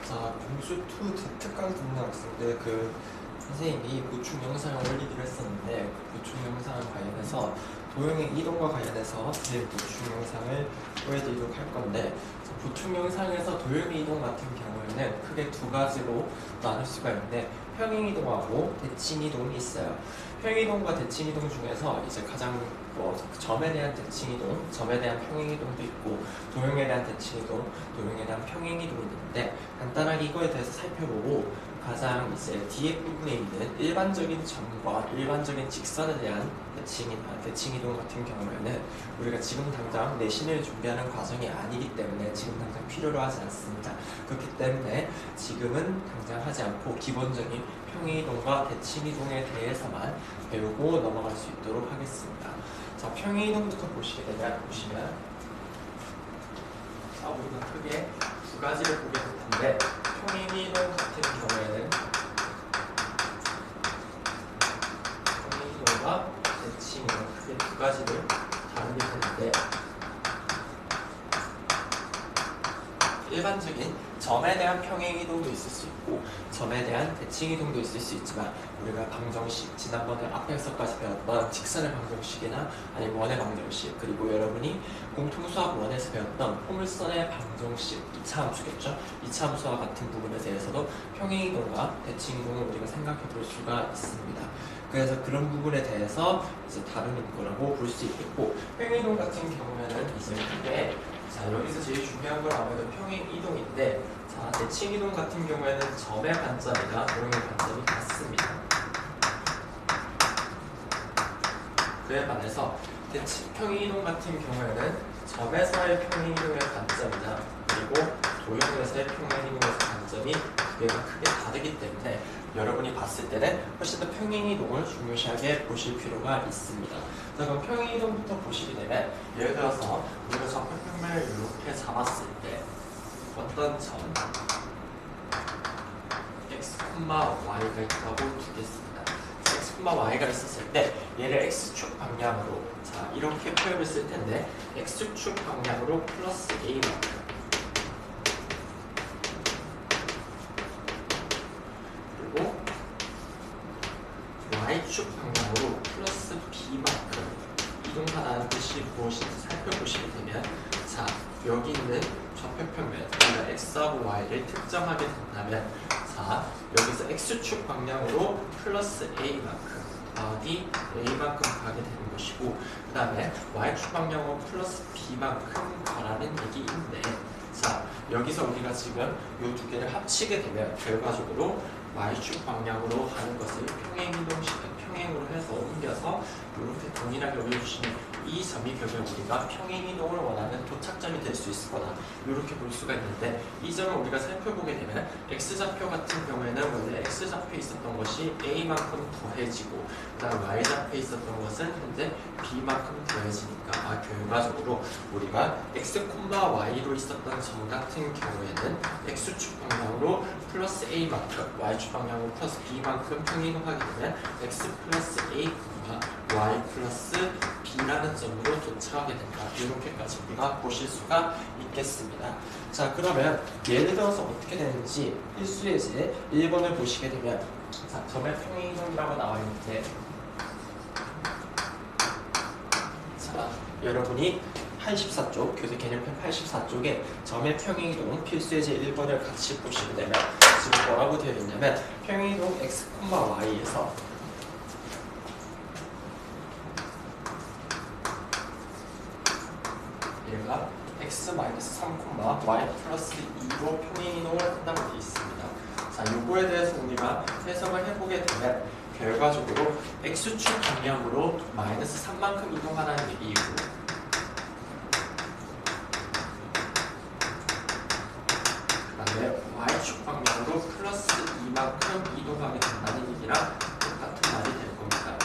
자, 공수2 Z까지 듣는 학생들 선생님이 보충 영상을 올리기로 했었는데 그 보충 영상을 관련해서 도형의 이동과 관련해서 보충 영상을 보여드리도록 할 건데, 보충 영상에서 도형의 이동 같은 경우에는 크게 두 가지로 나눌 수가 있는데 평행이동하고 대칭이동이 있어요. 평행이동과 대칭이동 중에서 이제 가장 점에 대한 대칭이동, 점에 대한 평행이동도 있고 도형에 대한 대칭이동, 도형에 대한 평행이동이 있는데, 간단하게 이거에 대해서 살펴보고 가장 이제 뒤에 부분에 있는 일반적인 점과 일반적인 직선에 대한 대칭이동 같은 경우에는 우리가 지금 당장 내신을 준비하는 과정이 아니기 때문에 지금 당장 필요로 하지 않습니다. 그렇기 때문에 지금은 당장 하지 않고 기본적인 평행이동과 대칭이동에 대해서만 배우고 넘어갈 수 있도록 하겠습니다. 자, 평행이동부터 보시면 자, 우리가 크게 두 가지를 보게 될 텐데, 평행이동 같은 경우에는 평행이동과 대칭이동 크게 두 가지를 다루게 되는데, 일반적인 점에 대한 평행이동도 있을 수 있고 점에 대한 대칭이동도 있을 수 있지만, 우리가 방정식, 지난번에 앞에서까지 배웠던 직선의 방정식이나 아니면 원의 방정식, 그리고 여러분이 공통수학 1에서 배웠던 포물선의 방정식, 2차 함수겠죠? 2차 함수와 같은 부분에 대해서도 평행이동과 대칭이동을 우리가 생각해 볼 수가 있습니다. 그래서 그런 부분에 대해서 이제 다루는 거라고 볼 수 있겠고, 평행이동 같은 경우에는 이제 크게, 자, 여기서 제일 중요한 건 아무래도 평행이동인데, 자, 대칭이동 같은 경우에는 점의 관점이나 도형의 관점이 같습니다. 그에 반해서 평행이동 같은 경우에는 점에서의 평행이동의 관점이나 그리고 도형에서의 평행이동의 관점이 두 개가 크게 다르기 때문에 여러분이 봤을 때는 훨씬 더 평행이동을 중요시하게 보실 필요가 있습니다. 자, 그럼 평행이동부터 보시게 되면, 예를 들어서 우리가 좌표평면을 이렇게 잡았을 때 어떤 점 x, y가 있다고 두겠습니다. x, y가 있었을 때 얘를 x축 방향으로, 자, 이렇게 표현을 쓸 텐데 x축 방향으로 플러스 a만큼, 그리고 y축 방향으로 플러스 b만큼 이동하다는 뜻이 무엇인지 살펴보시게 되면, 자, 여기 있는 좌표평면, 우리가 x하고 y를 특정하게 된다면, 자, 여기서 x축 방향으로 플러스 a만큼 더하기 a만큼 가게 되는 것이고, 그 다음에 y축 방향으로 플러스 b만큼 가라는 얘기인데, 자, 여기서 우리가 지금 이 두 개를 합치게 되면 결과적으로 y축 방향으로 가는 것을 평행으로 해서 옮겨서 이렇게 동일하게 올려주시면 이 점이 결국 우리가 평행이동을 원하는 도착점이 될 수 있을 거다, 이렇게 볼 수가 있는데, 이 점을 우리가 살펴보게 되면 x좌표 같은 경우에는 원래 x좌표에 있었던 것이 a만큼 더해지고, 그 다음 y좌표에 있었던 것은 현재 b만큼 더해지니까 결과적으로 우리가 x, y로 있었던 점 같은 경우에는 x축 방향으로 플러스 a만큼, y축 방향으로 플러스 b만큼 평행이동하게 되면 x 플러스 a, y 플러스 b라는 점으로 도착하게 된다, 이렇게까지 우리가 보실 수가 있겠습니다. 자, 그러면 예를 들어서 어떻게 되는지 필수 예제 1번을 보시게 되면, 자, 점의 평행이동이라고 나와 있는데, 자, 여러분이 84쪽, 교재 개념편 84쪽에 점의 평행이동 필수 예제 1번을 같이 보시게 되면 지금 뭐라고 되어 있냐면, 평행이동 x, y에서 얘가 x-3, y 플러스 2로 평행이동을 한다고 되어 있습니다. 자, 요거에 대해서 우리가 해석을 해보게 되면 결과적으로 x축 방향으로 마이너스 3만큼 이동하라는 얘기이고, 그 다음에 y축 방향으로 플러스 2만큼 이동하게 된다는 얘기랑 똑같은 말이 될 겁니다.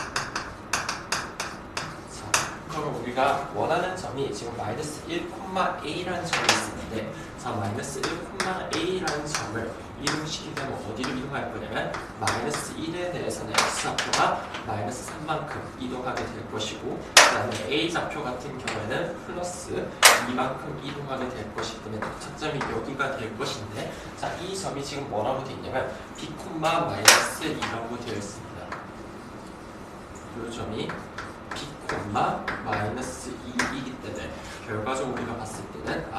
그럼 우리가 원하는 점이 지금 마이너스 1,a라는 점이 있었는데, 자, 마이너스 1,a라는 점을 이동시키려면 어디로 이동시키면 이동할 거냐면 마이너스 1에 대해서는 x좌표가 마이너스 3만큼 이동하게 될 것이고 그 다음에 a좌표 같은 경우에는 플러스 2만큼 이동하게 될 것이기 때문에 도착점이 여기가 될 것인데 자, 이 점이 지금 뭐라고 되어 있냐면 b, 마이너스 2라고 되어 있습니다. 이 점이 b, 마이너스 2이기 때문에 결과적으로 우리가 봤을 때는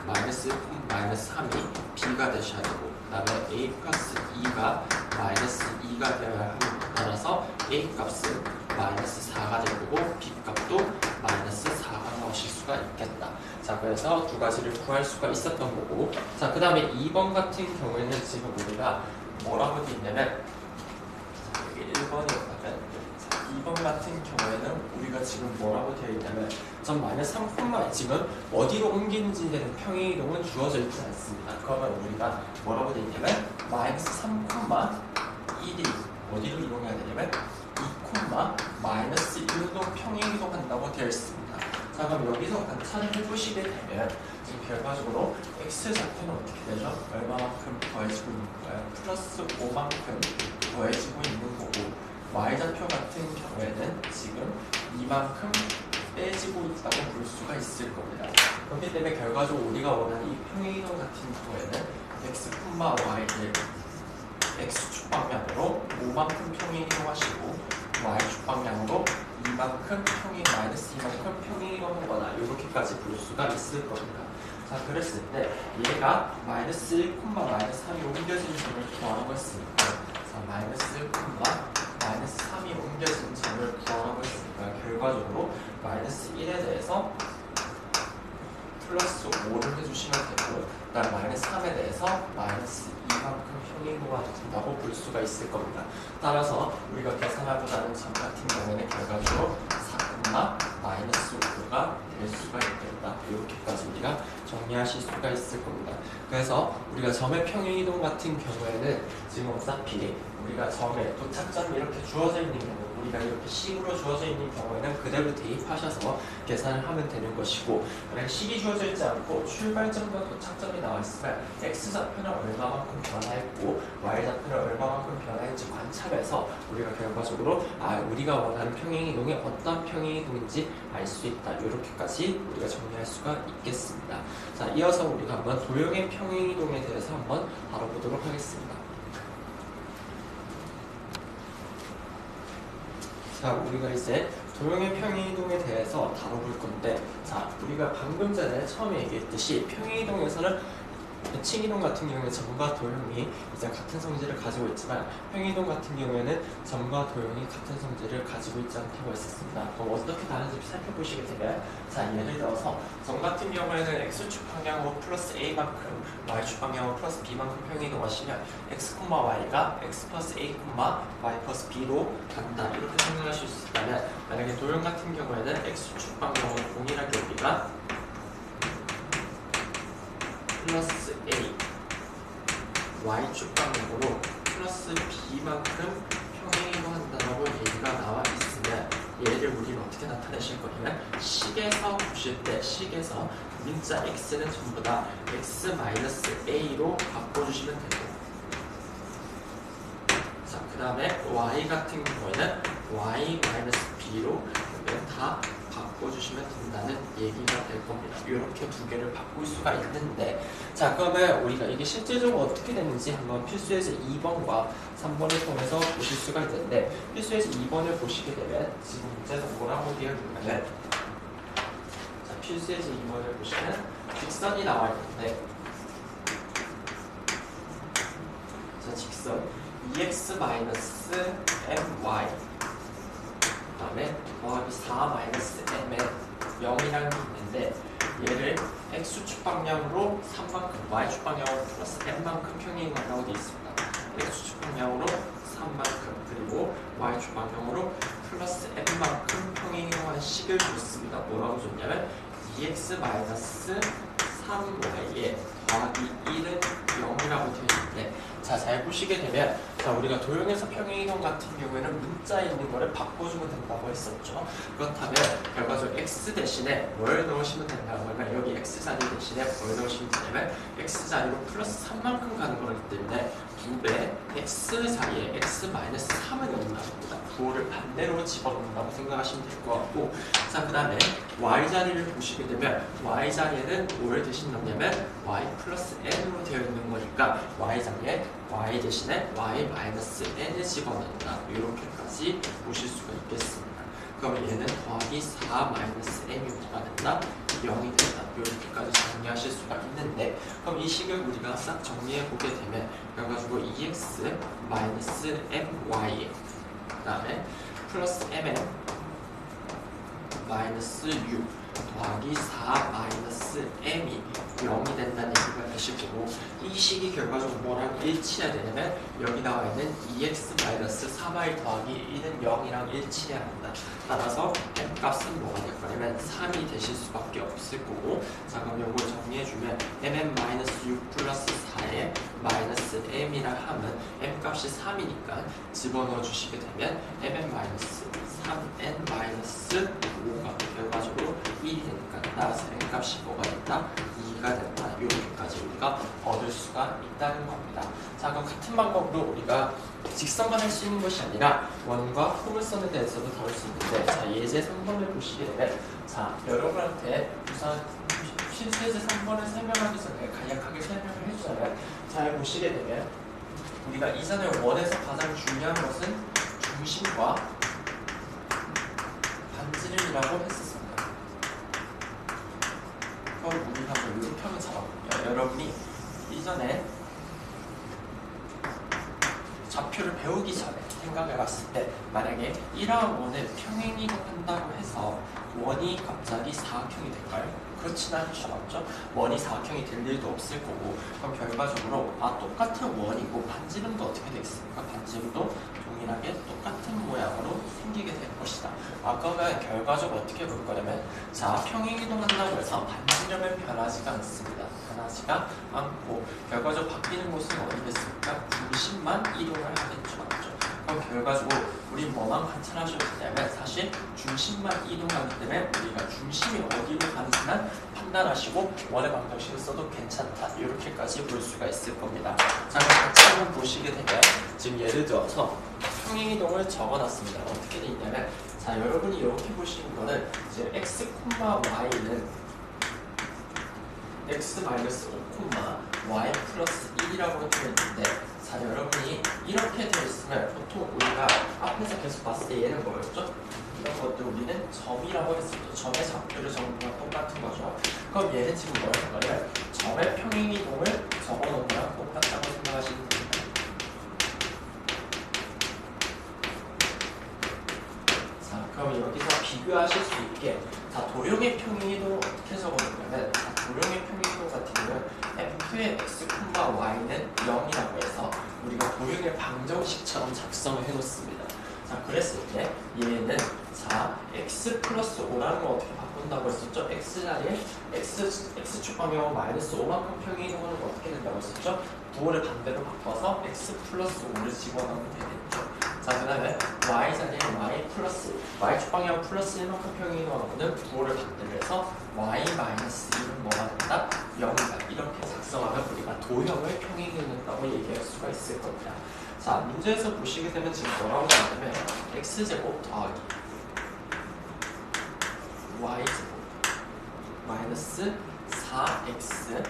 마이너스 1, 마이너스 3이 b가 되셔야 되고 그 다음에 a 플러스 2가 마이너스 2가 되어야 함에 따라서 a 값은 마이너스 4가 될 거고 b 값도 마이너스 4가 나오실 수가 있겠다. 자, 그래서 두 가지를 구할 수가 있었던 거고 자, 그 다음에 2번 같은 경우에는 지금 우리가 뭐라고 되어 있냐면 여기 1번에 2번 같은 경우에는 우리가 지금 뭐라고 되어 있냐면 전 마이너스 3, 지금 어디로 옮기는지에 대한 평행이동은 주어져 있지 않습니다. 그러면 우리가 뭐라고 되어 있냐면 마이너스 3, 1이 어디로 이동해야 되냐면 2, 마이너스 1로 평행이동한다고 되어 있습니다. 자, 그럼 여기서 관찰을 해보시게 되면 지금 결과적으로 x좌표는 어떻게 되죠? 얼마만큼 더해지고 있는 거예요? 플러스 5만큼 더해지고 있는 거고 y좌표 같은 경우에는 지금 이만큼 빼지고 있다고 볼 수가 있을 겁니다. 그렇기 때문에 결과적으로 우리가 원하는 이 평행이동 같은 경우에는 x, y를 x축 방향으로 5만큼 평행이동하시고 y축 방향으로 이만큼 마이너스 2만큼 평행이동하거나 이렇게까지 볼 수가 있을 겁니다. 자, 그랬을 때 얘가 마이너스 1, 마이너스 3이 옮겨진 점을 구하라고 했으니까 자, 마이너스 1, 마이너스 3이 옮겨진 점을 구하라고 했으니까 결과적으로 마이너스 1에 대해서 플러스 5를 해주시면 되고 그 다음 마이너스 3에 대해서 마이너스 2만큼 평행이동이 된다고 볼 수가 있을 겁니다. 따라서 우리가 계산하고자 하는 점 같은 경우에는 결과적으로 4, 마이너스 5가 될 수가 있겠다. 이렇게까지 우리가 정리하실 수가 있을 겁니다. 그래서 우리가 점의 평행이동 같은 경우에는 지금 어차피 우리가 점에 도착점이 이렇게 주어져 있는 경우 우리가 이렇게 식으로 주어져 있는 경우에는 그대로 대입하셔서 계산을 하면 되는 것이고 만약에 식이 주어져 있지 않고 출발점과 도착점이 나와 있으면 x좌표는 얼마만큼 변화했고 y좌표는 얼마만큼 변화했는지 관찰해서 우리가 결과적으로 우리가 원하는 평행이동이 어떤 평행이동인지 알 수 있다. 이렇게까지 우리가 정리할 수가 있겠습니다. 자, 이어서 우리가 한번 도형의 평행이동에 대해서 한번 다뤄보도록 하겠습니다. 자, 우리가 이제 도형의 평행이동에 대해서 다뤄볼 건데 자, 우리가 방금 전에 처음에 얘기했듯이 평행이동에서는 칭이동 같은 경우에 점과 도형이 이제 같은 성질을 가지고 있지만 평행이동 같은 경우에는 점과 도형이 같은 성질을 가지고 있지 않다고 했었습니다. 그럼 어떻게 다른지 살펴보시게 되면 자, 예를 들어서 점 같은 경우에는 x축 방향으로 플러스 a만큼 y축 방향으로 플러스 b만큼 평행이동하시면 x, y가 x 플러스 a, y 플러스 b로 간다. 이렇게 생각하실 수 있다면 만약에 도형 같은 경우에는 x축 방향으로 동일하게 우리가 플러스 a, y축 방향으로 플러스 b만큼 평행이동한다라고 얘기가 나와 있으면 얘를 우리는 어떻게 나타내실 거냐면 식에서 보실 때 식에서 문자 x는 전부 다 x 마이너스 a로 바꿔주시면 되고 자, 그 다음에 y 같은 경우에는 y 마이너스 b로 다 바꿔주시면 된다는 얘기가 될 겁니다. 이렇게 두 개를 바꿀 수가 있는데 자, 그러면 우리가 이게 실제적으로 어떻게 되는지 한번 필수에서 2번과 3번을 통해서 보실 수가 있는데 필수에서 2번을 보시게 되면 지금 문제에서 뭐라고 되어 있냐면 자, 필수에서 2번을 보시면 직선이 나와 있는데 자, 직선 2x 마이너스 my 그 다음에 더하기 4-m에 0이라는 게 있는데 얘를 x축 방향으로 3만큼 y축 방향으로 플러스 n만큼 평행이동하라고 되어 있습니다. x축 방향으로 3만큼 그리고 y축 방향으로 플러스 n만큼 평행이동하는 식을 줬습니다. 뭐라고 줬냐면 2x 마이너스 3y에 더하기 1은 0이라고 되어 있는데 자, 잘 보시게 되면 자, 우리가 도형에서 평행이동 같은 경우에는 문자에 있는 거를 바꿔주면 된다고 했었죠. 그렇다면 결과적으로 x 대신에 뭘 넣으시면 된다고 하면 여기 x 자리 대신에 뭘 넣으시면 되냐면 x 자리로 플러스 3만큼 가는 거기 때문에 2배 x 자리에 x 마이너스 3을 넣는다고 합니다. 부호를 반대로 집어넣는다고 생각하시면 될 것 같고, 자, 그 다음에 y 자리를 보시게 되면 y 자리에는 뭘 대신 넣냐면 y 플러스 n으로 되어 있는 거니까 y 자리에 y 대신에 y 마이너스 n을 집어넣는다. 이렇게까지 보실 수가 있겠습니다. 그럼 얘는 더하기 4 마이너스 n이 뭐가 된다? 0이 된다. 이렇게까지 정리하실 수가 있는데, 그럼 이 식을 우리가 싹 정리해 보게 되면 그래가지고 2x 마이너스 my 그 다음에 플러스 mn 마이너스 6 더하기 4 마이너스 m이 0이 된다는 얘기가 되실 거고, 이 식이 결과적으로 뭐랑 일치해야 되냐면 여기 나와 있는 2x 마이너스 3y 더하기 1은 0이랑 일치해야 한다. 따라서 m 값은 뭐가 될 거냐면 3이 되실 수밖에 없을 거고, 자, 그럼 이걸 정리해주면 mn 마이너스 6 플러스 4에 마이너스 m이라 함은 m 값이 3이니까 집어넣어 주시게 되면 mn 마이너스 3n 마이너스 5가 결과적으로 1이 되니까 따라서 n 값이 뭐가 된다? 2가 된다. 이렇게까지 우리가 얻을 수가 있다는 겁니다. 자, 그럼 같은 방법으로 우리가 직선만 할 수 있는 것이 아니라 원과 포물선에 대해서도 다룰 수 있는데, 자, 예제 3번을 보시게 되면, 자, 여러분한테 우선 실수예제 3번을 설명하기 전에 간략하게 설명을 해주자면, 잘 보시게 되면 우리가 이전에 원에서 가장 중요한 것은 중심과 반지름이라고 했었습니다. 그럼 우리가 한번 이렇게 한번 잡아볼게요. 여러분이 이전에 좌표를 배우기 전에 생각해 봤을 때, 만약에 1와 원을 평행이동 한다고 해서 원이 갑자기 사각형이 될까요? 그렇진 않죠, 맞죠? 원이 사각형이 될 일도 없을 거고, 그럼 결과적으로 똑같은 원이고 반지름도 어떻게 되겠습니까? 반지름도 동일하게 똑같은 모양으로 생기게 될 것이다. 그러면 결과적으로 어떻게 볼 거냐면, 자, 평행이동 한다고 해서 반지름은 변하지가 않습니다. 변하지가 않고 결과적으로 바뀌는 곳은 어디겠습니까? 중심만 이동을 하겠죠, 맞죠? 그럼 결과적으로 우리 뭐만 관찰하셔도 되냐면 사실 중심만 이동하기 때문에 우리가 중심이 어디로 가는지만 판단하시고 원의 방정식을 써도 괜찮다. 이렇게까지 볼 수가 있을 겁니다. 자, 그럼 같이 한번 보시게 되면 지금 예를 들어서 평행이동을 적어놨습니다. 어떻게 돼 있냐면, 자, 여러분이 이렇게 보시는 거는 지금 x, y는 x-5, y 플러스 1이라고 되어 있는데, 자, 여러분이 이렇게 되어 있으면 보통 우리가 앞에서 계속 봤을 때 얘는 뭐였죠? 이런 것들 우리는 점이라고 했었죠. 점의 좌표를 적는 거랑 똑같은 거죠. 그럼 얘는 지금 뭐라는 거냐면 점의 평행이동을 적어놓은 거랑 똑같다고 생각하시면 됩니다. 자, 그럼 여기서 비교하실 수 있게, 자, 도형의 평행이동을 어떻게 적어놓냐면, 자, 도형의 평행이동 같은 경우는 f의 x, y는 0이라고 해서 우리가 도형의 방정식처럼 작성을 해놓습니다. 자, 그랬을 때 얘는, 자, x 플러스 5라는 걸 어떻게 바꾼다고 했었죠? x 자리에 x축 방향은 마이너스 5만큼 평행이동하는 거 어떻게 된다고 했었죠? 부호를 반대로 바꿔서 x 플러스 5를 집어넣으면 되겠죠. 자, 그 다음에 y 자리에 y 플러스 y축 방향 플러스 1만큼 평행이동하는 거는 부호를 반대로 해서 y 마이너스 1은 뭐가 된다? 0이다. 이렇게 작성하면 우리가 도형을 평행이동한다고 얘기할 수가 있을 겁니다. 자, 문제에서 보시게 되면 지금 뭐라고 나오냐면 x제곱 더하기 y제곱 마이너스 4x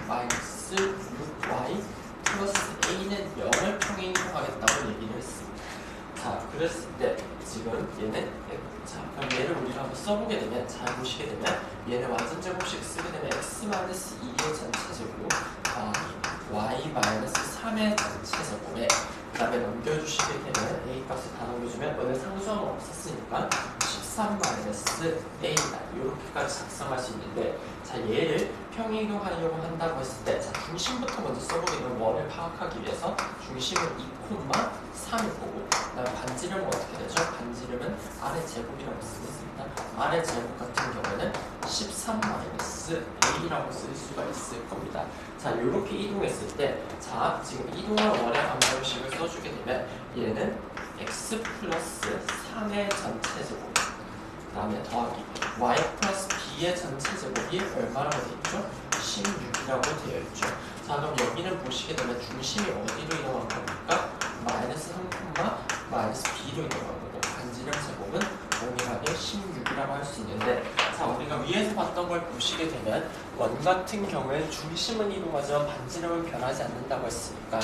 마이너스 6y 플러스 a는 0을 평행이동하겠다고 얘기를 했습니다. 자, 그랬을 때 지금 얘는, 자, 그럼 얘를 우리가 한번 써보게 되면, 잘 보시게 되면 얘는 완전 제곱식 쓰게 되면 x-2의 전체 제곱 y-3의 전체 제곱에 그 다음에 넘겨주시게 되면 a 값을 다 넘겨주면 오늘 상수함은 없었으니까 13-a다. 이렇게까지 작성할 수 있는데, 자, 얘를 평행이동하려고 한다고 했을 때, 자, 중심부터 먼저 써보게 되면 뭐를 파악하기 위해서 중심은 2,3일 거고 그다음에 반지름은 어떻게 되죠? 반지름은 아래 제곱이라고 쓰겠습니다. 아래 제곱 같은 경우에는 13-a라고 쓸 수가 있을 겁니다. 자, 이렇게 이동했을 때, 자, 지금 이동할 원의 방정식을 써주게 되면 얘는 x 플러스 3의 전체 제곱, 그 다음에 더하기 y 플러스 b의 전체 제곱이 얼마라고 되어 있죠? 16이라고 되어 있죠. 자, 그럼 여기는 보시게 되면 중심이 어디로 이동한 겁니까? 마이너스 3, 마이너스 b로 이동한 거고 반지름 제곱은 동일하게 16이라고 할 수 있는데, 자, 우리가 위에서 봤던 걸 보시게 되면 원 같은 경우에 중심은 이동하지만 반지름은 변하지 않는다고 했으니까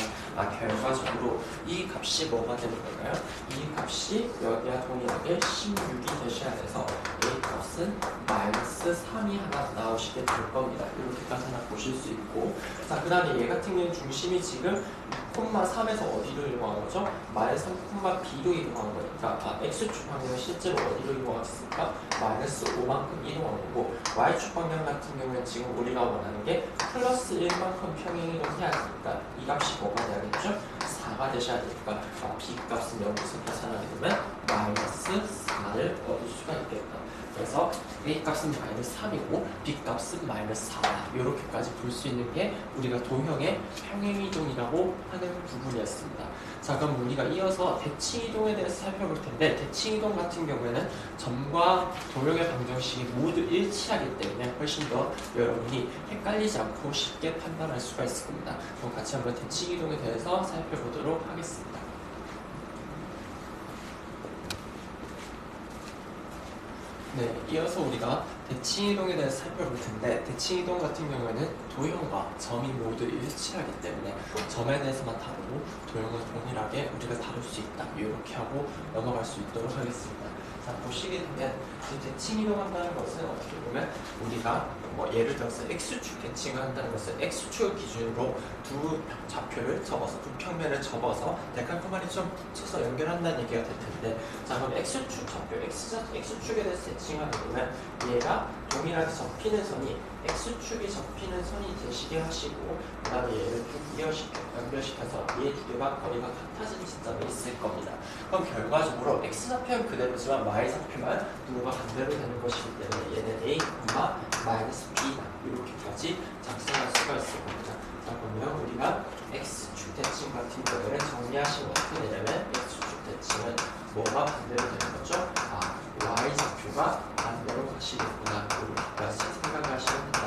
결과적으로 이 값이 뭐가 되는 건가요? 이 값이 여기와 동일하게 16이 되셔야 돼서 A 값은 마이너스 3이 하나 나오시게 될 겁니다. 이렇게까지 하나 보실 수 있고, 자, 그 다음에 얘 같은 경우는 중심이 지금 3에서 어디로 이동한 거죠? 마이너스 3,b로 이동한 거니까 x축 방향은 실제로 어디로 이동했습니까? 마이너스 5만큼 이동한 거고, y축 방향 같은 경우는 지금 우리가 원하는 게 플러스 1만큼 평행 이동해야 되니까 이 값이 뭐가 돼야겠죠? 4가 되셔야 되니까 b 값은 여기서 계산하게 되면 마이너스 4를 얻을 수가 있겠다. 그래서 A 값은 마이너스 3이고 B 값은 마이너스 4 이렇게까지 볼 수 있는 게 우리가 도형의 평행이동이라고 하는 부분이었습니다. 자, 그럼 우리가 이어서 대칭이동에 대해서 살펴볼 텐데, 대칭이동 같은 경우에는 점과 도형의 방정식이 모두 일치하기 때문에 훨씬 더 여러분이 헷갈리지 않고 쉽게 판단할 수가 있을 겁니다. 그럼 같이 한번 대칭이동에 대해서 살펴보도록 하겠습니다. 네, 이어서 우리가 대칭이동에 대해서 살펴볼 텐데, 대칭이동 같은 경우에는 도형과 점이 모두 일치하기 때문에 점에 대해서만 다루고 도형은 동일하게 우리가 다룰 수 있다. 이렇게 하고 넘어갈 수 있도록 하겠습니다. 자, 보시게 되면 대칭이동 한다는 것은 어떻게 보면 우리가 예를 들어서 x축 대칭을 한다는 것은 x축을 기준으로 두 좌표를 접어서 두 평면을 접어서 데칼코마니 좀 붙여서 연결한다는 얘기가 될 텐데, 자, 그럼 x축 좌표 x축에 대해서 대칭하게 되면 얘가 동일하게 접히는 선이 x축이 접히는 선이 되시게 하시고, 그 다음에 얘를 쭉 연결시켜서 얘 두 개가 거리가 같아지는 시점이 있을 겁니다. 그럼 결과적으로 x좌표는 그대로지만 y좌표만 누구가 반대로 되는 것이기 때문에 얘는 a, 마이너스 b 이렇게까지 작성할 수가 있을 겁니다. 자, 그러면 우리가 x축 대칭 같은 경우에는 정리하시면 어떻게 되냐면 x축 대칭은 뭐가 반대로 되는 거죠? y좌표가 반대로 가시겠구나. 이렇게까지 생각을 하시면 된다.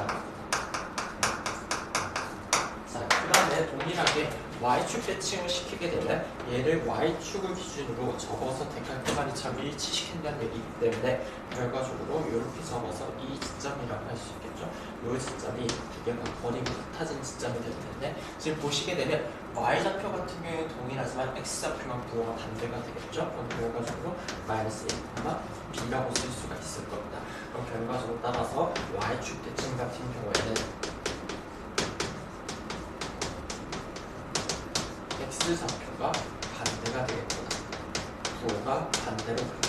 자, 그 다음에 동일하게 y축 대칭을 시키게 되면 얘를 y축을 기준으로 접어서 데칼코마니처럼 일치시킨다는 얘기이기 때문에 결과적으로 이렇게 접어서 이 지점이라고 할 수 있겠죠. 이 지점이 두 개가 거리가 같아진 지점이 될 텐데, 지금 보시게 되면 y좌표 같은 경우에는 동일하지만 x좌표만 부호가 반대가 되겠죠. 그럼 결과적으로 마이너스 1, b라고 쓸 수가 있을 겁니다. 그럼 결과적으로 따라서 y축 대칭 같은 경우에는 x좌표가 반대가 되겠구나. 부호가 반대로 간다.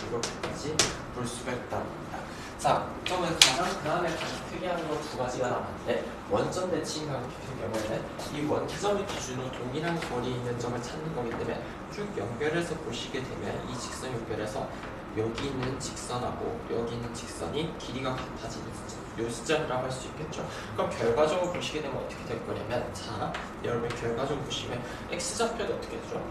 이렇게까지 볼 수가 있다고 합니다. 자, 그러면 그 다음에 가장 특이한 거 두 가지가 남았는데, 원점 대칭 같은 경우에는 이 원점을 기준으로 동일한 거리에 있는 점을 찾는 거기 때문에 쭉 연결해서 보시게 되면 이 직선 연결해서 여기 있는 직선하고 여기 있는 직선이 길이가 같아지는 시점, 이 시점이라고 할 수 있겠죠. 그럼 결과적으로 보시게 되면 어떻게 될 거냐면, 자, 여러분 결과적으로 보시면 x좌표도 어떻게 되죠?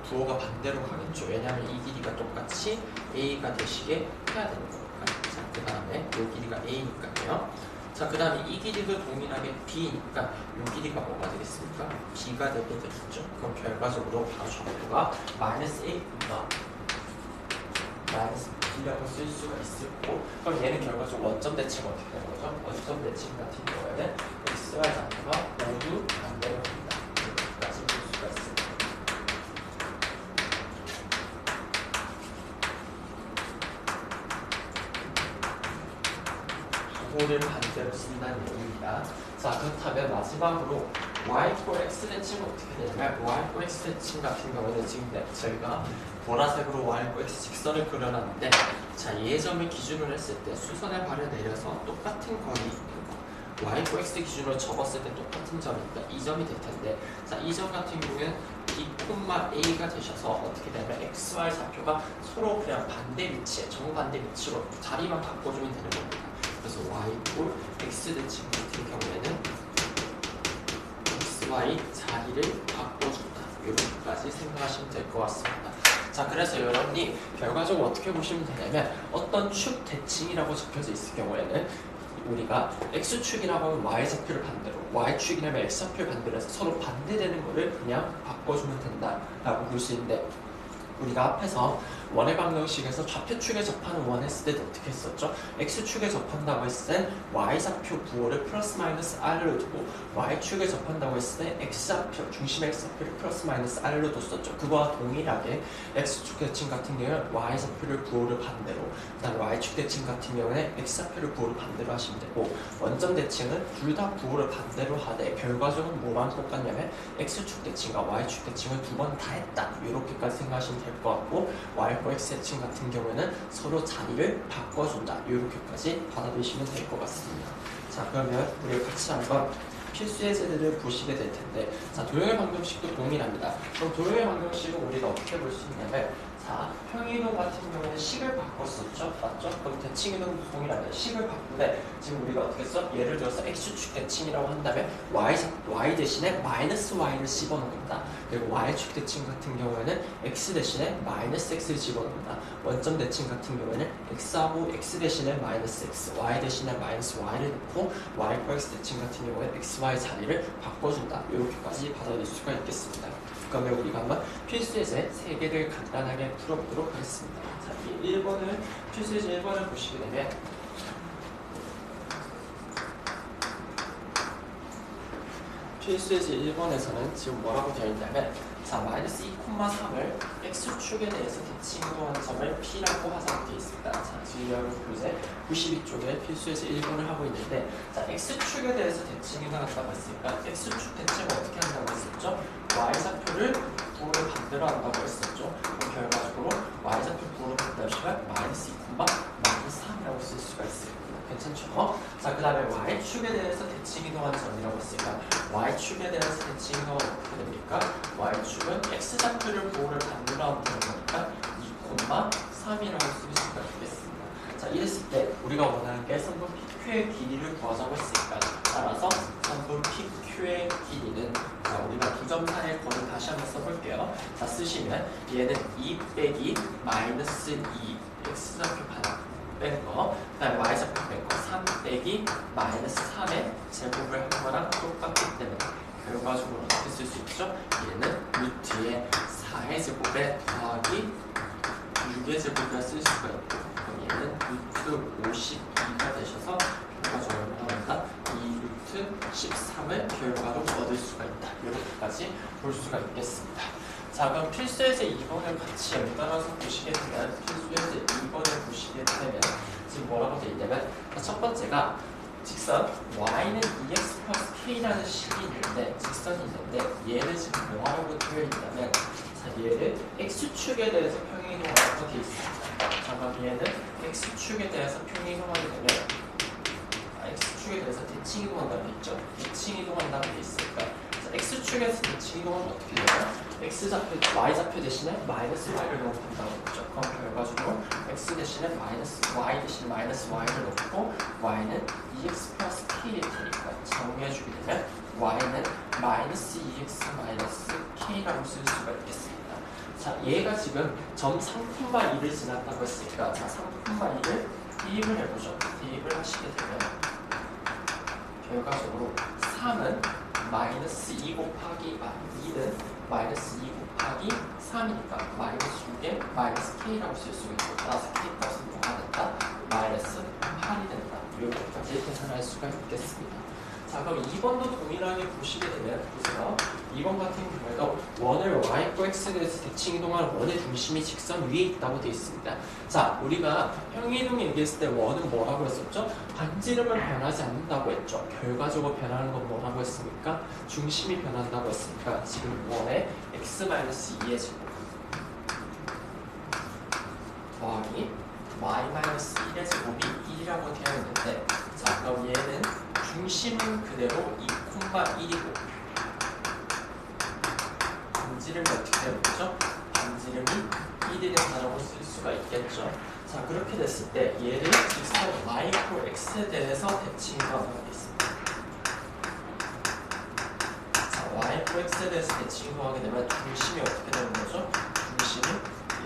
부호가 반대로 가겠죠. 왜냐하면 이 길이가 똑같이 a가 되시게 해야 되는 거니까. 자, 그 다음에 이 길이가 a니까요. 자, 그 다음에 이 길이도 동일하게 b니까 이 길이가 뭐가 되겠습니까? b가 되게 되겠죠. 그럼 결과적으로 바로 좌표가 마이너스 a가 마이너스 b라고 쓸 수가 있을 거고, 그럼 얘는 결과적으로 원점 대칭 어떻게 되는 거죠? 원점 대칭 같은 경우에는 x와 좌표가 모두 반대로 됩니다. 이렇게까지 볼 수가 있습니다. 부호를 반대로 쓴다는 얘기입니다. 자, 그렇다면 마지막으로 y/x 대칭은 어떻게 되냐면, y/x 대칭 같은 경우는 지금 저희가 보라색으로 y/x 직선을 그려놨는데, 자, 예점을 기준으로 했을 때 수선의 발을 내려서 똑같은 거리, y, x 기준으로 접었을 때 똑같은 점이니까 이 점이 될 텐데, 자, 이 점 같은 경우에는 b, a가 되셔서 어떻게 되냐면 x, y 좌표가 서로 그냥 반대 위치에, 정반대 위치로 자리만 바꿔주면 되는 겁니다. 그래서 y 꼴 x 대칭 같은 경우에는 x, y 자리를 바꿔준다. 이렇게까지 생각하시면 될 것 같습니다. 자, 그래서 여러분이 결과적으로 어떻게 보시면 되냐면 어떤 축 대칭이라고 적혀져 있을 경우에는 우리가 x축이라고 하면 y좌표를 반대로, y축이라면 x좌표를 반대로 해서 서로 반대되는 거를 그냥 바꿔주면 된다라고 볼 수 있는데, 우리가 앞에서 원의 방정식에서 좌표축에 접하는 원 했을 때도 어떻게 했었죠? x축에 접한다고 했을 땐 y좌표 부호를 플러스 마이너스 r로 두고, y축에 접한다고 했을 때 x좌표, 중심의 x좌표를 플러스 마이너스 r로 뒀었죠. 그거와 동일하게 x축 대칭 같은 경우는 y좌표를 부호를 반대로, 그 다음에 y축 대칭 같은 경우는 x좌표를 부호를 반대로 하시면 되고, 원점 대칭은 둘 다 부호를 반대로 하되 결과적으로 뭐만 똑같냐면 x축 대칭과 y축 대칭을 두 번 다 했다. 이렇게까지 생각하시면 될 것 같고, y x 대칭 같은 경우에는 서로 자리를 바꿔준다. 이렇게까지 받아들이시면 될 것 같습니다. 자, 그러면 우리가 같이 한번 필수 예제들을 보시게 될 텐데, 자, 도형의 방정식도 동일합니다. 그럼 도형의 방정식은 우리가 어떻게 볼 수 있냐면, 자, 평이동 같은 경우는 식을 바꿨었죠? 맞죠? 그럼 대칭이동도 동일합니다. 식을 바꾸되 지금 우리가 어떻게 했어? 예를 들어서 x축 대칭이라고 한다면 y 대신에 마이너스 y를 집어넣는다. 그리고 y축 대칭 같은 경우에는 x 대신에 마이너스 x를 집어넣는다. 원점 대칭 같은 경우에는 x하고 x 대신에 마이너스 x, y 대신에 마이너스 y를 넣고 y x 대칭 같은 경우에는 x, y 자리를 바꿔준다. 이렇게까지 받아들일 수가 있겠습니다. 그러면 우리가 한번 필수 예제 3개를 간단하게 풀어보도록 하겠습니다. 자, 이 1번을, 필수 예제 1번을 보시게 되면, 필수 예제 1번에서는 지금 뭐라고 되어 있냐면, 자, 마이너스 2,3을 x축에 대해서 대칭으로 한 점을 p라고 하자고 되어 있습니다. 자, 지금 여러분 교재 92쪽에 필수 예제 1번을 하고 있는데, 자, x축에 대해서 대칭을 한다고 했으니까 x축 대칭을 어떻게 한다고 했었죠? y좌표를 부호를 반대로 한다고 했었죠. 그럼 결과적으로 y좌표 부호를 반대로 하시면 마이너스 2,-3이라고 쓸 수가 있습니다. 괜찮죠? 자, 그 다음에 y축에 대해서 대칭 이동한 점이라고 했으니까 y축에 대해서 대칭 이동은 어떻게 됩니까? y축은 x좌표를 부호를 반대로 하면 되는 거니까 2,3이라고 쓸 수가 있겠습니다. 자, 이랬을 때 우리가 원하는 게 선분 PQ의 길이를 구하자고 했으니까, 따라서 선분 PQ의 길이는, 자, 우리가 두 점 사이의 거를 다시 한번 써볼게요. 자, 쓰시면 얘는 2 빼기 마이너스 2 x좌표 뺀 거, 그 다음에 y좌표 뺀 거 3 빼기 마이너스 3의 제곱을 한 거랑 똑같기 때문에 결과적으로 어떻게 쓸 수 있죠? 얘는 루트의 4의 제곱에 더하기 6의 제곱을 쓸 수가 있고, 그럼 얘는 루트 52가 되셔서 결과적으로 나온다. 2 루트 13을 결과로 얻을 수가 있다. 이렇게까지 볼 수가 있겠습니다. 자, 그럼 필수 예제 2번을 같이 연달아서 보시게 되면, 필수 예제 2번을 보시게 되면 지금 뭐라고 되어 있냐면, 첫 번째가 직선 y는 2x 플러스 k라는 식이 있는데, 직선이 있는데 얘를 지금 뭐라고 되어 있냐면, 자, 얘를 x축에 대해서 평행이동하라고 되어 있습니다. 자, 그럼 얘는 x축에 대해서 평행이동하게 되면, x축에 대해서 대칭 이동한다고 했죠? 대칭 이동한다고 되어 있으니까, x축에서 대칭 이동은 어떻게 돼요? x좌표, y좌표 대신에 마이너스 y를 넣으면 된다고 했죠. 그럼 결과적으로 x 대신에 마이너스 y 대신에 마이너스 y를 넣고 y는 2x 플러스 k일 테니까 정리해주게 되면 y는 마이너스 2x 마이너스 k라고 쓸 수가 있겠습니다. 자, 얘가 지금 점 3,2를 지났다고 했으니까, 자, 3,2를 대입을 해보죠. 대입을 하시게 되면 결과적으로 3은 마이너스 2 곱하기 2는 마이너스 2 곱하기 3이니까 마이너스 6에 마이너스 k라고 쓸 수가 있고, 따라서 k 값은 뭐가 된다? 마이너스 8이 된다. 이렇게까지 계산할 수가 있겠습니다. 자, 그럼 2번도 동일하게 보시게 되면, 보세요. 2번 같은 경우에도 원을 y, x에 대해서 대칭 이동하는 원의 중심이 직선 위에 있다고 되어 있습니다. 자, 우리가 평이동 얘기했을 때 원은 뭐라고 했었죠? 반지름은 변하지 않는다고 했죠. 결과적으로 변하는 건 뭐라고 했습니까? 중심이 변한다고 했으니까 지금 원의 x-2의 제곱 더하기 y-1의 제곱이 1이라고 되어 있는데, 자, 그럼 얘는 중심은 그대로 2,1이고 반지름이 어떻게 되는 거죠? 반지름이 1이 된다라고 쓸 수가 있겠죠. 자, 그렇게 됐을 때 얘를 직선 y표 x에 대해서 대칭하도록 하겠습니다. 자, y표 x에 대해서 대칭하게 되면 중심이 어떻게 되는 거죠? 중심이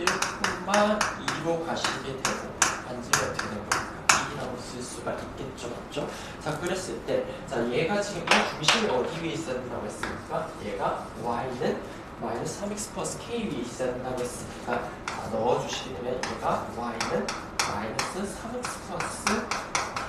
1,2로 가시게 되고 반지름이 어떻게 되는 겁니까? 2라고 쓸 수가 있겠죠, 맞죠? 자, 그랬을 때, 자, 얘가 지금 이 중심이 어디 위에 있어야 된다고 했습니까? 얘가 y는 마이너스 3x 플러스 k 위에 있어야 된다고 했으니까 넣어주시게 되면 얘가 y는 마이너스 3x 플러스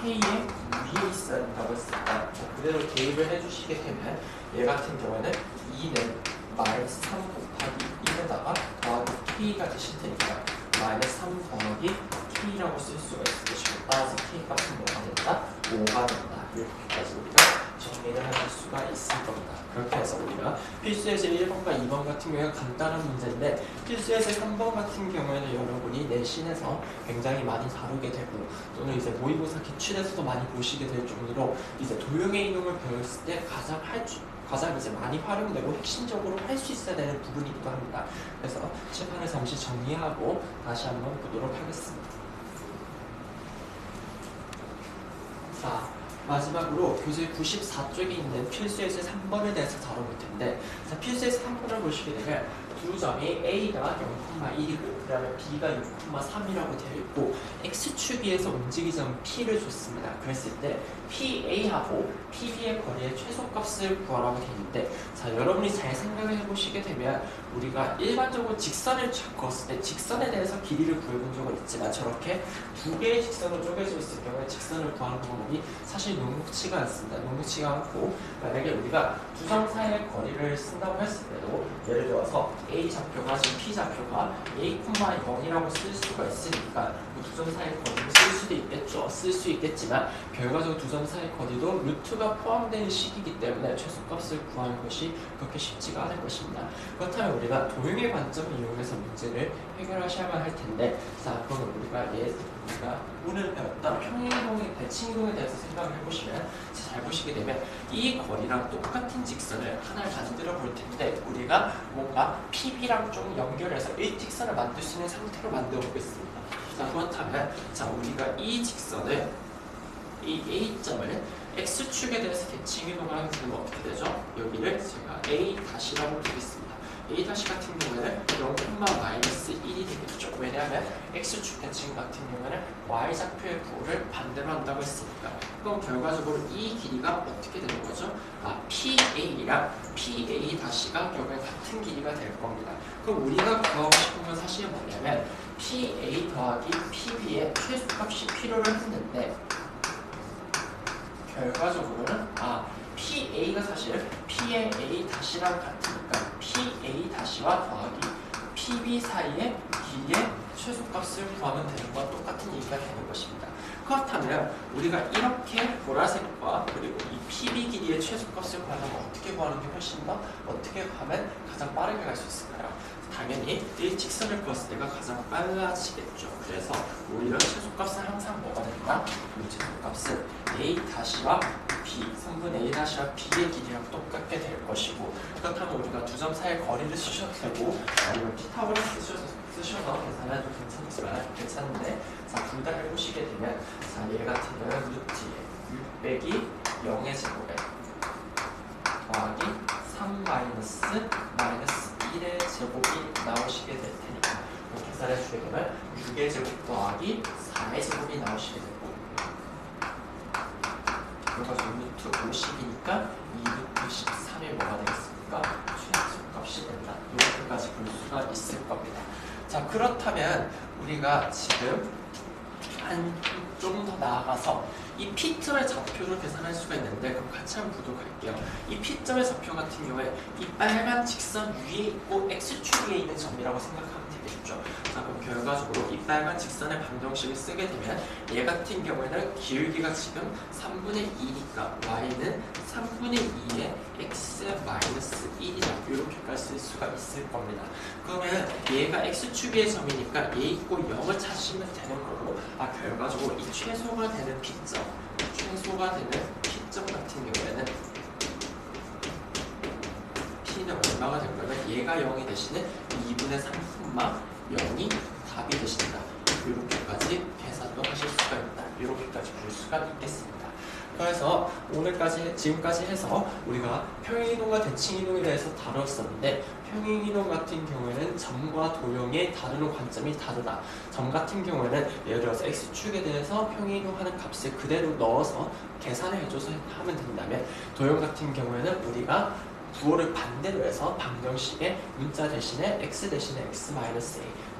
k의 위에 있어야 된다고 했으니까 그대로 대입을 해주시게 되면 얘 같은 경우에는 2는 마이너스 3 곱하기 1에다가 더하기 k가 되실 테니까 마이너스 3 더하기 k라고 쓸 수가 있을 것이고 따라서 k 값은 뭐가 된다? 5가 된다. 이렇게까지 우리가 정리를 하실 수가 있을 겁니다. 그렇게 해서 우리가 필수예제 1번과 2번 같은 경우에 간단한 문제인데 필수예제 3번 같은 경우에는 여러분이 내신에서 굉장히 많이 다루게 되고 또는 이제 모의고사 기출에서도 많이 보시게 될 정도로 이제 도형의 이동을 배웠을 때 가장 이제 많이 활용되고 핵심적으로 할 수 있어야 되는 부분이기도 합니다. 그래서 칠판을 잠시 정리하고 다시 한번 보도록 하겠습니다. 자, 마지막으로 교재 94쪽에 있는 필수예제 3번에 대해서 다뤄볼 텐데 자, 필수예제 3번을 보시게 되면 두 점이 A가 0,1이고 그 다음에 B가 6,3이라고 되어 있고 X축위에서 움직이는 P를 줬습니다. 그랬을 때 PA하고 PB의 거리의 최소값을 구하라고 되어 있는데 자, 여러분이 잘 생각을 해보시게 되면 우리가 일반적으로 직선을 그었을 때 직선에 대해서 길이를 구해본 적은 있지만 저렇게 두 개의 직선으로 쪼개져 있을 경우에 직선을 구하는 방법이 사실 녹록치가 않습니다. 녹록치가 않고 만약에 우리가 두 점 사이의 거리를 쓴다고 했을 때도 예를 들어서 A 좌표가 지금 P 좌표가 A, 0이라고 쓸 수가 있으니까 두 점 사이의 거리를 쓸 수도 있겠죠. 쓸 수 있겠지만 결과적으로 두 점 사이의 거리도 루트가 포함되는 식이기 때문에 최소값을 구하는 것이 그렇게 쉽지가 않을 것입니다. 그렇다면 우리가 도형의 관점을 이용해서 문제를 해결하셔야만 할 텐데 자, 그러면 우리가 오늘 배웠던 평행이동의 대칭이동에 대해서 생각을 해보시면 잘 보시게 되면 이 거리랑 똑같은 직선을 하나를 만들어 볼 텐데 우리가 뭔가 PB랑 좀 연결해서 일직선을 만들 수 있는 상태로 만들어 보겠습니다. 자, 그렇다면 자, 우리가 이 직선을 이 A점을 X축에 대해서 대칭이동을 하게 되면 어떻게 되죠? 여기를 제가 A'라고 두겠습니다. A' 같은 경우에는 0,-1이 되겠죠. 왜냐하면 X축 대칭 같은 경우에는 Y좌표의 부호를 반대로 한다고 했으니까 그럼 결과적으로 이 길이가 어떻게 되는 거죠? PA랑 PA'가 결국에 같은 길이가 될 겁니다. 그럼 우리가 구하고 싶은 건 사실 뭐냐면 PA 더하기 PB의 최소값이 필요를 했는데 결과적으로는 PA가 사실 PA'-랑 같으니까 PA'-와 더하기 PB 사이의 길이의 최소값을 구하면 되는 것과 똑같은 얘기가 되는 것입니다. 그렇다면 우리가 이렇게 보라색과 그리고 이 PB 길이의 최소값을 구하는 건 어떻게 구하는 게 훨씬 더 어떻게 하면 가장 빠르게 갈 수 있을까요? 당연히 일직선을 그었을 때가 가장 빨라지겠죠. 그래서 오히려 최소값은 항상 뭐가 된다? 이 최소값은 A'-와 B, 성분 A'-와 B의 길이랑 똑같게 될 것이고 그렇다면 우리가 두 점 사이의 거리를 쓰셔도 되고 아니면 P타워를 쓰셔서 계산해도 괜찮은데 자, 둘 다 해보시게 되면 자, 얘 같은 경우는 루트에 6 빼기 0의 제곱에 더하기 3 마이너스 1의 제곱이 나오시게 될 테니까 계산해 주게 되면 6의 제곱 더하기 4의 제곱이 나오시게 되고 그래서 루트 50이니까 2루트 13이 뭐가 되겠습니까? 최소값이 된다. 이렇게까지 볼 수가 있을 겁니다. 자, 그렇다면 우리가 지금 좀 더 나아가서 이 P점의 좌표를 계산할 수가 있는데 그럼 같이 한번 보도록 할게요. 이 P점의 좌표 같은 경우에 이 빨간 직선 위에 있고 X축 위에 있는 점이라고 생각하면 되겠죠. 자, 그럼 결과적으로 이 빨간 직선의 방정식을 쓰게 되면 얘 같은 경우에는 기울기가 지금 3분의 2니까 Y는 3분의 2의 X-1이다. 이렇게까지 쓸 수가 있을 겁니다. 그러면 얘가 X축 위의 점이니까 얘 있고 0을 찾으시면 되는 거고 결과적으로 이 최소가 되는 P점 최소가 되는 특점 같은 경우에는 P는 얼마가 될 거면 얘가 0이 대신에 2분의 3분마 0이 답이 되신다. 이렇게까지 계산도 하실 수가 있다. 이렇게까지 볼 수가 있겠습니다. 그래서 지금까지 해서 우리가 평행이동과 대칭이동에 대해서 다뤘었는데, 평행이동 같은 경우에는 점과 도형의 다루는 관점이 다르다. 점 같은 경우에는 예를 들어서 x축에 대해서 평행이동하는 값을 그대로 넣어서 계산을 해줘서 하면 된다면, 도형 같은 경우에는 우리가 부호를 반대로 해서 방정식에 문자 대신에 x 대신에 x-a,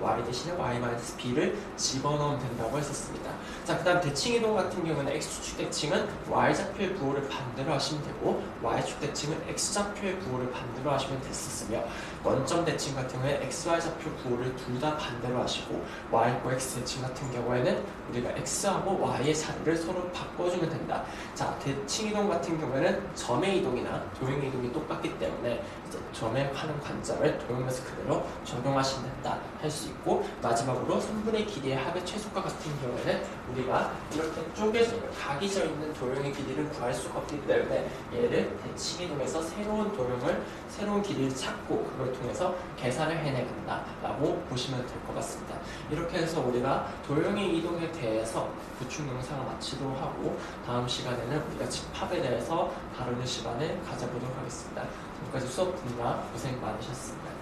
y 대신에 y-b를 집어넣으면 된다고 했었습니다. 자, 그 다음 대칭이동 같은 경우는 x축 대칭은 y좌표의 부호를 반대로 하시면 되고, y축 대칭은 x좌표의 부호를 반대로 하시면 됐었으며, 원점 대칭 같은 경우에 xy좌표 부호를 둘 다 반대로 하시고, y고 x 대칭 같은 경우에는 우리가 x하고 y의 자리를 서로 바꿔주면 된다. 자, 대칭이동 같은 경우에는 점의 이동이나 도형의 이동이 똑같기 때문에 이제 점에 하는 관점을 도형에서 그대로 적용하시면 된다 할 수 있고, 마지막으로 3분의 길이의 합의 최소가 같은 경우에는 우리가 이렇게 쪼개져 있는 각이 져 있는 도형의 길이를 구할 수가 없기 때문에 얘를 대칭이동에서 새로운 길이를 찾고 그걸 통해서 계산을 해내간다 라고 보시면 될 것 같습니다. 이렇게 해서 우리가 도형의 이동에 대해서 보충 영상을 마치도록 하고, 다음 시간에는 우리가 집합에 대해서 다루는 시간을 가져보도록 하겠습니다. 지금까지 수업 듣느라 고생 많으셨습니다.